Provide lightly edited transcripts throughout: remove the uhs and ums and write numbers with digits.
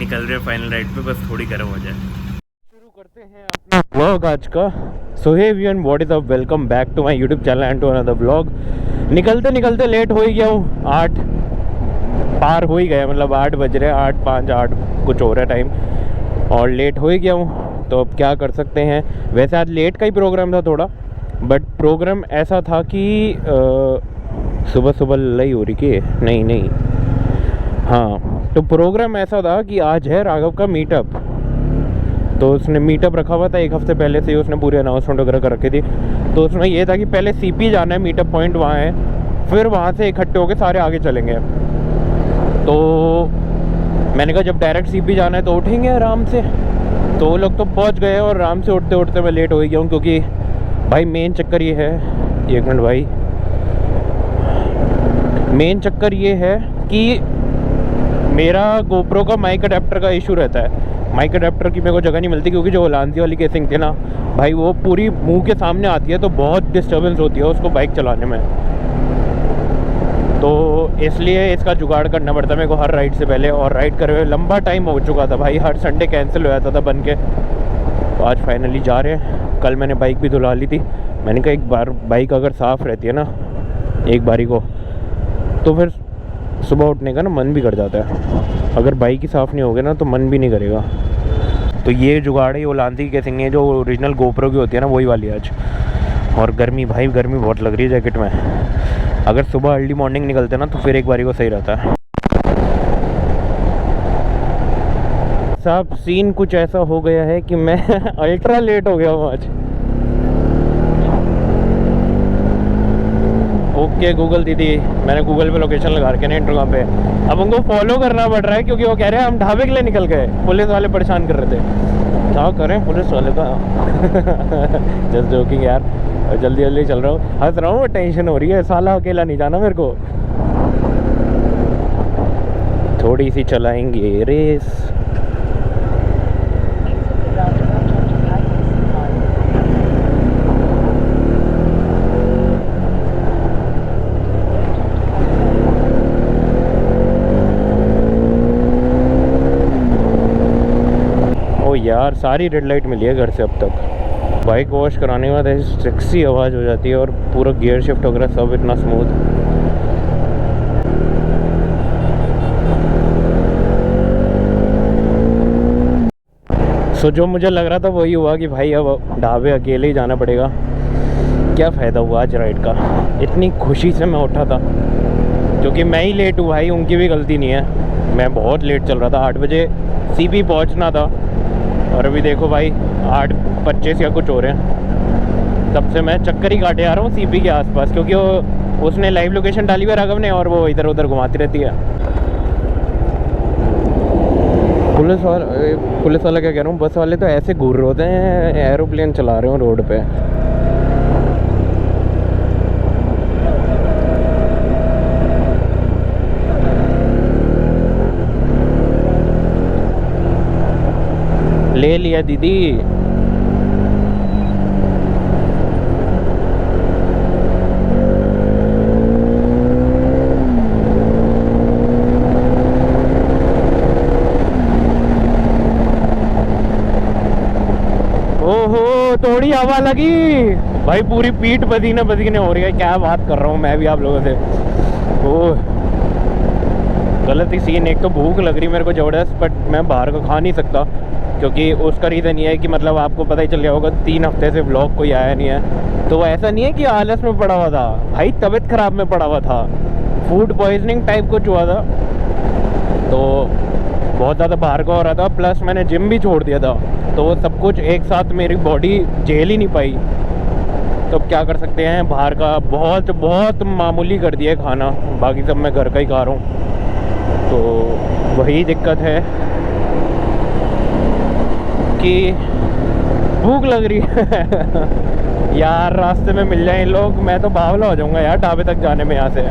निकल रहे final ride पे, बस थोड़ी गर्म हो जाए। शुरू करते हैं अपना व्लॉग आज का। So hey everyone, what is up, welcome back to my YouTube channel and to another vlog. निकलते निकलते लेट हो ही गया हूँ, 8 पार हो ही गया, मतलब 8 बज रहे, 8:05 8 कुछ हो रहा है टाइम, और लेट हो ही गया हूँ। तो अब क्या कर सकते हैं। वैसे आज लेट का ही प्रोग्राम था थोड़ा, बट प्रोग्राम ऐसा था कि सुबह सुबह लड़ाई हो रही कि नहीं हाँ, तो प्रोग्राम ऐसा था कि आज है राघव का मीटअप। तो उसने मीटअप रखा हुआ था 1 हफ्ते पहले से ही, उसने पूरी अनाउंसमेंट वगैरह कर रखी थी। तो उसमें ये था कि पहले सीपी जाना है, मीटअप पॉइंट वहाँ है, फिर वहाँ से इकट्ठे होकर सारे आगे चलेंगे। तो मैंने कहा जब डायरेक्ट सीपी जाना है तो उठेंगे आराम से। तो वो लोग तो पहुँच गए और आराम से उठते उठते मैं लेट हो ही गया हूँ, क्योंकि भाई मेन चक्कर ये है, 1 मिनट भाई, मेन चक्कर ये है कि मेरा गोप्रो का माइक अडेप्टर का इशू रहता है। माइक अडेप्टर की मेरे को जगह नहीं मिलती, क्योंकि जो ओलांसी वाली केसिंग थी ना भाई, वो पूरी मुंह के सामने आती है, तो बहुत डिस्टर्बेंस होती है उसको बाइक चलाने में। तो इसलिए इसका जुगाड़ करना पड़ता है मेरे को हर राइड से पहले। और राइड करे हुए लंबा टाइम हो चुका था भाई, हर संडे कैंसिल हो जाता था बन के। तो आज फाइनली जा रहे हैं। कल मैंने बाइक भी धुला ली थी। मैंने कहा एक बार बाइक अगर साफ़ रहती है ना एक बारी को, तो फिर सुबह उठने का ना मन भी कर जाता है। अगर बाइक ही साफ़ नहीं होगी ना तो मन भी नहीं करेगा। तो ये जुगाड़ है ओलांसी की केसिंग है, जो ओरिजिनल गोप्रो की होती है ना, वही वाली आज। और गर्मी भाई, गर्मी बहुत लग रही है जैकेट में। अगर सुबह अर्ली मॉर्निंग निकलते ना तो फिर एक बारी को सही रहता है। साहब सीन कुछ ऐसा हो गया है कि मैं अल्ट्रा लेट हो गया हूँ आज। ओके गूगल दीदी, मैंने गूगल पे लोकेशन लगा रखे ना इंस्टाग्राम पे। अब उनको फॉलो करना पड़ रहा है, क्योंकि वो कह रहे हैं हम ढाबे के लिए निकल गए, पुलिस वाले परेशान कर रहे थे। क्या करें पुलिस वाले का जस्ट जोकिंग यार। और जल्दी जल्दी चल रहा हूँ, हंस रहा हूँ, टेंशन हो रही है, साला अकेला नहीं जाना मेरे को। थोड़ी सी चलाएंगे रेस। यार सारी रेड लाइट मिली है घर से अब तक। बाइक वॉश कराने के बाद ऐसी सेक्सी आवाज़ हो जाती है, और पूरा गियर शिफ्ट वगैरह सब इतना स्मूथ। सो जो मुझे लग रहा था वही हुआ कि भाई अब ढाबे अकेले ही जाना पड़ेगा। क्या फ़ायदा हुआ आज राइड का। इतनी खुशी से मैं उठा था, क्योंकि मैं ही लेट हूँ भाई, उनकी भी गलती नहीं है। मैं बहुत लेट चल रहा था, 8 बजे सीपी पहुँचना था, और अभी देखो भाई 8:25 या कुछ हो रहे हैं। तब से मैं चक्कर ही काटे आ रहा हूँ सीपी के आसपास, क्योंकि वो उसने लाइव लोकेशन डाली हुई है राघव ने, और वो इधर उधर घुमाती रहती है। पुलिस वाला क्या कह रहा हूँ, बस वाले तो ऐसे घूर रहे होते हैं, एरोप्लेन चला रहे हो रोड पे। ले लिया दीदी। ओहो थोड़ी हवा लगी भाई, पूरी पीठ पसीने पसीने हो रही है। क्या बात कर रहा हूँ मैं भी आप लोगों से। ओह गलत ही सीन। एक तो भूख लग रही मेरे को ज़बरदस्त, बट मैं बाहर का खा नहीं सकता, क्योंकि उसका रीज़न ये है कि मतलब आपको पता ही चल गया होगा 3 हफ्ते से व्लॉग कोई आया नहीं है। तो ऐसा नहीं है कि आलस में पड़ा हुआ था भाई, तबीयत ख़राब में पड़ा हुआ था, फूड पॉइजनिंग टाइप कुछ हुआ था। तो बहुत ज़्यादा बाहर का हो रहा था, प्लस मैंने जिम भी छोड़ दिया था, तो वो सब कुछ एक साथ मेरी बॉडी झेल ही नहीं पाई। तो अब क्या कर सकते हैं, बाहर का बहुत बहुत मामूली कर दिया है खाना, बाकी सब मैं घर का ही खा रहा हूँ। तो वही दिक्कत है कि भूख लग रही है यार। रास्ते में मिल जाए लोग, मैं तो बावला हो जाऊंगा यार ढाबे तक जाने में यहाँ से।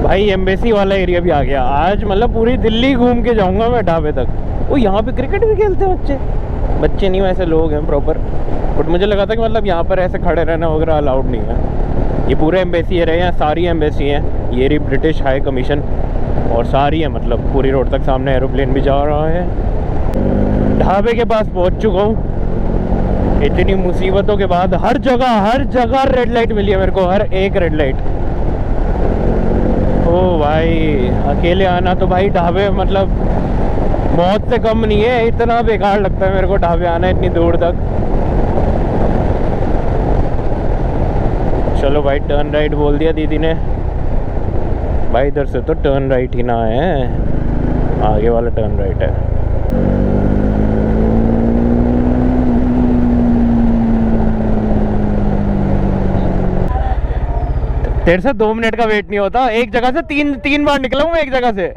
भाई एम्बेसी वाला एरिया भी आ गया आज, मतलब पूरी दिल्ली घूम के जाऊंगा मैं ढाबे तक। वो यहाँ पे क्रिकेट भी खेलते हैं बच्चे। बच्चे नहीं, वैसे लोग हैं प्रॉपर, बट मुझे लगा था कि मतलब यहाँ पर ऐसे खड़े रहना वगैरह अलाउड नहीं है। ये पूरे एम्बेसी रहे हैं, सारी एम्बेसी हैं, ये रही ब्रिटिश हाई कमीशन और सारी है, मतलब पूरी रोड तक। सामने एरोप्लेन भी जा रहा है। ढाबे के पास पहुंच चुका हूँ। इतनी मुसीबतों के बाद हर जगह रेड लाइट मिली है मेरे को, हर एक रेड लाइट। ओ भाई, अकेले आना तो भाई ढाबे मतलब मौत से कम नहीं है। इतना बेकार लगता है मेरे को ढाबे आना इतनी दूर तक। चलो भाई, टर्न राइट बोल दिया दीदी ने। भाई इधर से तो टर्न राइट ही ना है, आगे वाला टर्न राइट है। तेरे से 2 मिनट का वेट नहीं होता। एक जगह से तीन बार निकला हूँ मैं एक जगह से।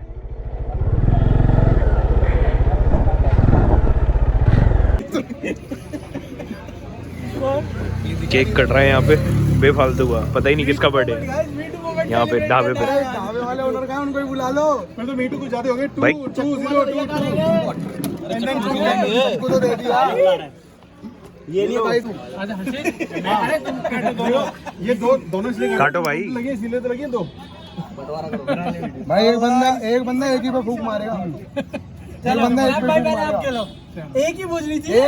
केक कट रहा है यहाँ पे बेफालतू हुआ, पता ही नहीं किसका बर्थडे है यहाँ पे ढाबे पे। ढाबे वाले ओनर का है, उनको ही बुला लो। मैं तो मीटू कुछ ज्यादा हो गए। भाई 2 तो दे दिया। ये नहीं भाई तू। अरे तुम काटो दोनों, ये दोनों इसलिए काटो भाई, लगे इसीलिए तो लगे दो। भाई एक बंदा एक ही पे फूंक मारेगा। एक बंदा एक पे फूंक मारेगा। एक ही बुझनी चाहिए।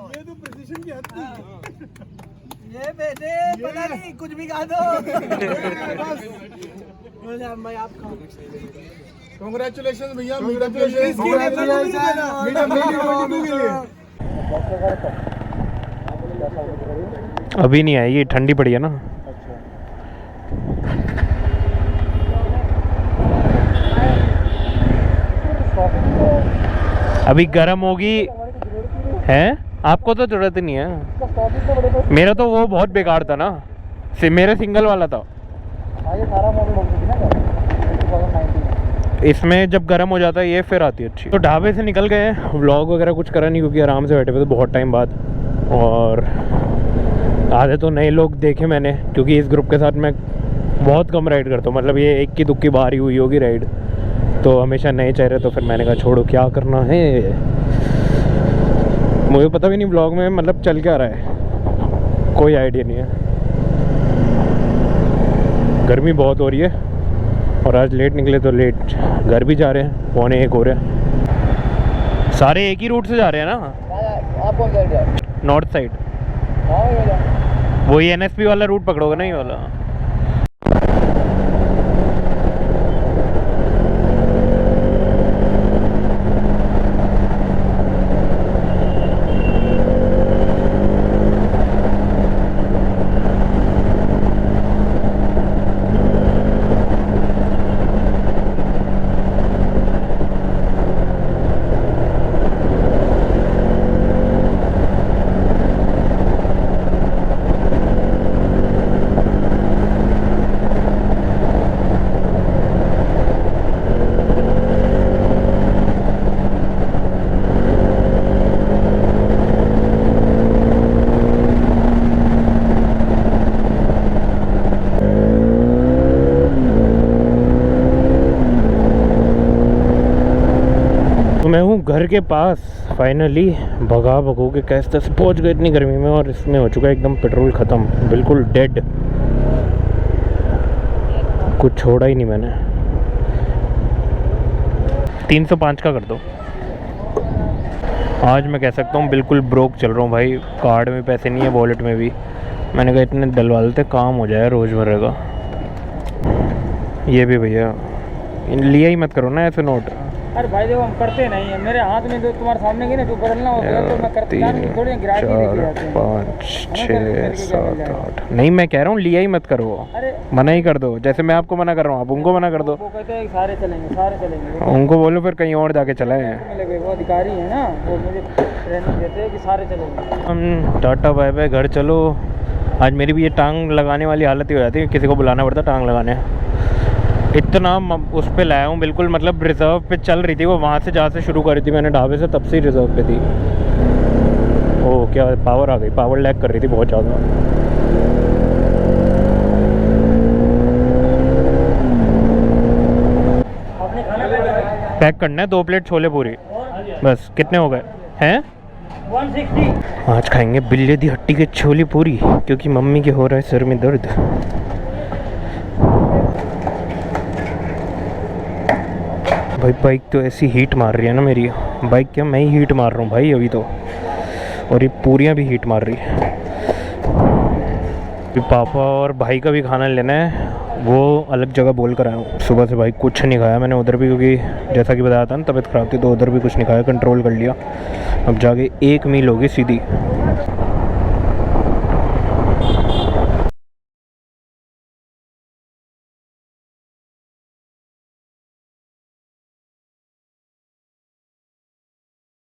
ये तो प्रिसिशन की हद थी। ये बेटे पता नहीं कुछ भी गा दो। कांग्रेचुलेशन भैया, अभी नहीं आई, ये ठंडी पड़ी है ना। अभी गर्म होगी है, आपको तो जरूरत ही नहीं है। मेरा तो वो बहुत बेकार था ना, मेरा सिंगल वाला था। इसमें जब गर्म हो जाता है ये फिर आती है अच्छी। तो ढाबे से निकल गए, व्लॉग वगैरह कुछ करा नहीं क्योंकि आराम से बैठे हुए थे बहुत टाइम बाद। और आधे तो नए लोग देखे मैंने, क्योंकि इस ग्रुप के साथ मैं बहुत कम राइड करता हूँ। मतलब ये इक्की दुक्की बार ही हुई होगी राइड, तो हमेशा नए चेहरे। तो फिर मैंने कहा छोड़ो, क्या करना है, मुझे पता भी नहीं ब्लॉग में मतलब चल क्या रहा है, कोई आइडिया नहीं है। गर्मी बहुत हो रही है और आज लेट निकले तो लेट घर भी जा रहे हैं, 12:45 हो रहे हैं। सारे एक ही रूट से जा रहे हैं ना। आप कौन साइड जा रहे हैं? North side. वही NSP वाला रूट पकड़ोगे ना, ये वाला। मैं हूँ घर के पास फाइनली। भगा भगो के कैसे से पहुँच गए इतनी गर्मी में, और इसमें हो चुका है एकदम पेट्रोल ख़त्म, बिल्कुल डेड। कुछ छोड़ा ही नहीं मैंने। 305 का कर दो। आज मैं कह सकता हूँ बिल्कुल ब्रोक चल रहा हूँ भाई, कार्ड में पैसे नहीं है, वॉलेट में भी। मैंने कहा इतने डलवा लेते, काम हो जाए रोज़मर्रा का। ये भी भैया लिया ही मत करो ना ऐसे नोट। अरे भाई देखो, हम करते नहीं है, मेरे हाथ में जो तुम्हारे सामने की ना जो बदलना होता है तो मैं करते नहीं, थोड़ी गिराकी देखी जाती है। 5 6 7 8 नहीं, मैं कह रहा हूँ लिया ही मत करो, अरे मना ही कर दो। जैसे मैं आपको मना कर रहा हूँ, आप उनको मना कर दो। वो कहते हैं सारे चलेंगे। उनको बोलो फिर कहीं और जाके चलाएं। मिलेंगे, वो अधिकारी है ना, वो मुझे ट्रेनिंग देते हैं कि सारे चलेंगे। हम टाटा बाय बाय, घर चलो। आज मेरी भी ये टांग लगाने वाली हालत ही हो जाती है, किसी को बुलाना पड़ता टांग लगाने। इतना उस पे लाया हूँ बिल्कुल, मतलब रिज़र्व पे चल रही थी वो, वहाँ से जहाँ से शुरू करी थी मैंने ढाबे से, तब से रिज़र्व पे थी। ओह क्या पावर आ गई, पावर लैग कर रही थी बहुत ज़्यादा। पैक करना है 2 प्लेट छोले पूरी, बस कितने हो गए हैं? 160। आज खाएंगे बिल्ले दी हट्टी के छोली पूरी, क्योंकि मम्मी के हो रहा है सर में दर्द। भाई बाइक तो ऐसी हीट मार रही है ना मेरी बाइक, क्या मैं ही हीट मार रहा हूँ भाई अभी तो, और ये पूरियाँ भी हीट मार रही है। अभी पापा और भाई का भी खाना लेना है, वो अलग जगह बोल कर आया हूँ। सुबह से भाई कुछ नहीं खाया मैंने उधर भी, क्योंकि जैसा कि बताया था ना तबीयत ख़राब थी, तो उधर भी कुछ नहीं खाया, कंट्रोल कर लिया। अब जाके एक मील होगी सीधी।